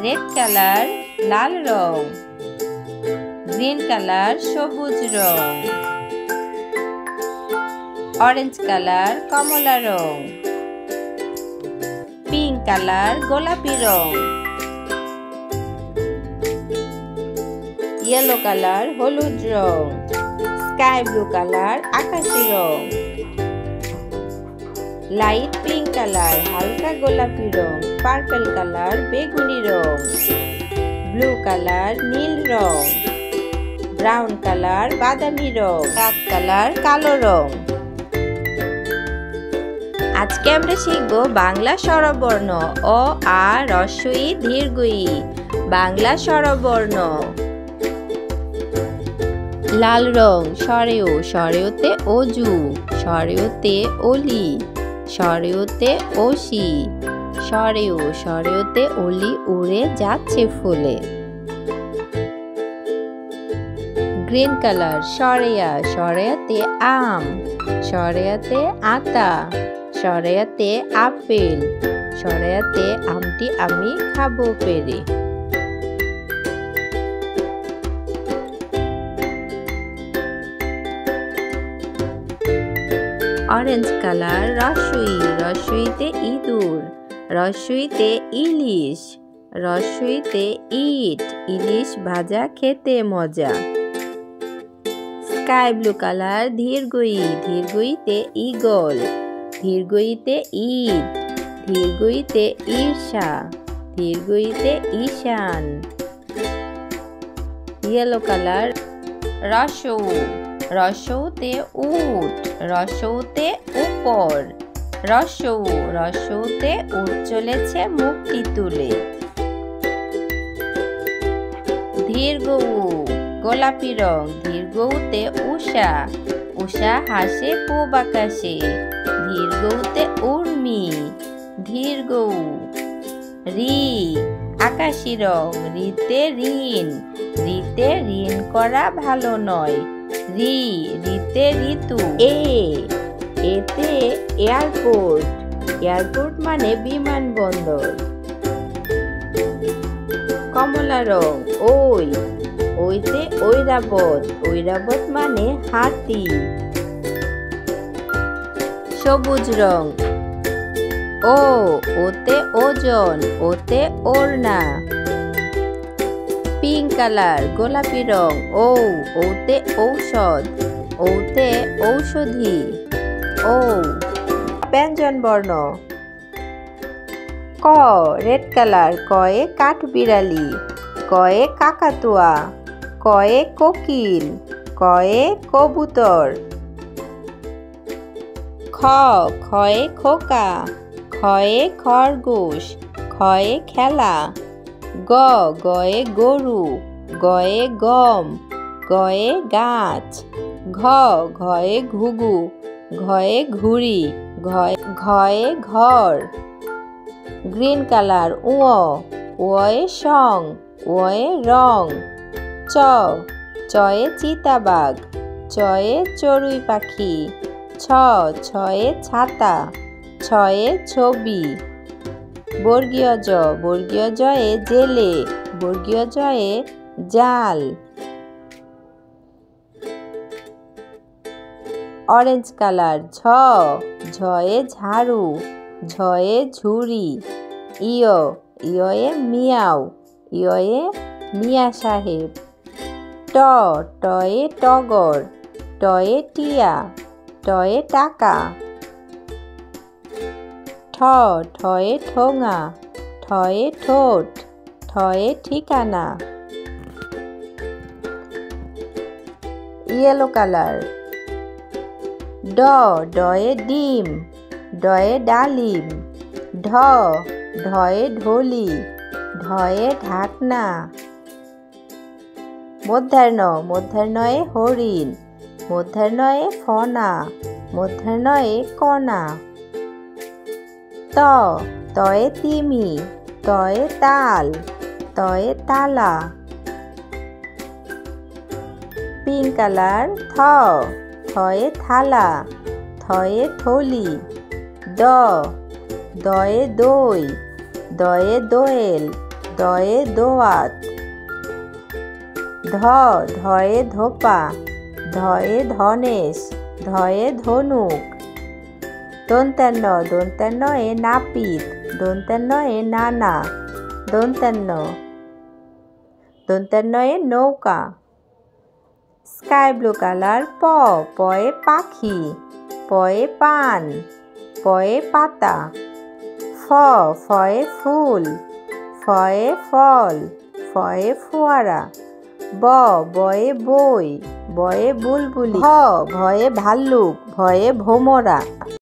Red colour লাল রং, green colour সবুজ রং, orange colour কমলা রং, pink colour গোলাপি রং, yellow colour হলুদ রং, sky blue colour আকাশি রং, light pink colour হালকা গোলাপি রং, পার্পল কালার বেগুনি রং, ব্লু কালার নীল রং, ব্রাউন কালার বাদামি রং, ডার্ক কালার কালো রং। আজকে আমরা শিখব বাংলা স্বরবর্ণ অ, আ, হ্রস্ব ই, দীর্ঘ ই। বাংলা স্বরবর্ণ। লাল রং সরেও, সরেওতে অজু, সরেওতে অলি, সরেওতে ওসি, সরেও, সরেওতে অলি উড়ে যাচ্ছে ফুলে। গ্রিন কালার সরেয়া, সরেয়াতে আম, সরেয়াতে আতা, সরেয়াতে আপেল, সরেয়াতে আমটি আমি খাবো পেরে। অরেঞ্জ কালার রসই, রসইতে ইঁদুর, রসইতে ইলিশ, রসইতে ইট, ইলিশ ভাজা খেতে মজা। স্কাই ব্লু কালার দীর্ঘই, দীর্ঘইতে ঈগল, দীর্ঘইতে ঈদ, দীর্ঘইতে ঈর্ষা, দীর্ঘইতে ঈশান। ইয়েলো কালার রসৌ, রসৌতে উট, রসৌতে উপর, রসৌ, রসৌতে উট চলেছে মুখটি তুলে। দীর্ঘ উ গোলাপি রং, দীর্ঘ উতে উষা, উষা হাসে পূব আকাশে, দীর্ঘ উতে উর্মি, দীর্ঘ উ। রি আকাশি রং, রিতে ঋণ, রিতে ঋণ করা ভালো নয়, রি রিতে ঋতু। এতে এয়ারপোর্ট, এয়ারপোর্ট মানে বিমানবন্দর। কমলা রং ওই, ওইতে ঐরাবত, ঐরাবত মানে হাতি। সবুজ রং ও, ওতে ওজন, ওতে ওড়না। পিঙ্ক কালার গোলাপি রং ও, ওতে ঔষধ, ওতে ঔষধি। ও ব্যঞ্জন বর্ণ। ক রেড কালার, কয়ে কাঠবিড়ালি, কয়ে কাকাতুয়া, কয়ে কোকিল, কয়ে কবুতর। খ খয়ে খোকা, খয়ে খরগোশ, খয়ে খেলা। গ গয়ে গরু, গয়ে গম, গয়ে গাছ। ঘ ঘয়ে ঘুঘু, ঘয়ে ঘুড়ি, ঘয়ে ঘর। গ্রিন কালার উ, ওয়ে সং, ওয়ে রং। চ চয়ে চিতাবাঘ, চয়ে চড়ুই পাখি। ছ ছয়ে ছাতা, ছয়ে ছবি। বর্গীয় জ, বর্গীয় জয়ে জেলে, বর্গীয় জয়ে জাল। অরেঞ্জ কালার ঝ, ঝয়ে ঝাড়ু, ঝয়ে ঝুড়ি। ইয় ইয়ে মিয়াও, ইয়ে মিয়া সাহেব। ট টয়ে টগর, টয়ে টিয়া, টয়ে টাকা। ঠ ঠয়ে ঠোঙা, ঠয়ে ঠোঁট, ঠয়ে ঠিকানা। ইয়েলো কালার ড ডয়ে ডিম, ডয়ে ডালিম। ঢ ঢয়ে ঢোলি, ঢয়ে ঢাকনা। মধ্যাহ্ন, মধ্যাহ্নয়ে হরিণ, মধ্যাহ্নয়ে ফনা, মধ্যাহ্নয়ে কণা। ত তয়ে তিমি, তয়ে তাল, তয়ে তালা। পিঙ্ক কালার থ, থয়ে থালা, থয়ে থলি। দ দয়ে দই, দয়ে দোয়েল, দয়ে দোয়াত। ধয়ে ধোপা, ধয়ে ধনেশ, ধয়ে ধনুক। দন্ত্যান্ন এ নাপিত, দন্ত্যান্ন এ নানা, দন্ত্যান্ন এ নৌকা। স্কাই ব্লু কালার পয়ে পাখি, পয়ে পান, পয়ে পাতা। ফয়ে ফুল, ফয়ে ফল, ফয়ে ফোয়ারা। বয়ে বই, বয়ে বুলবুলি। ভয়ে ভাল্লুক, ভয়ে ভোমরা।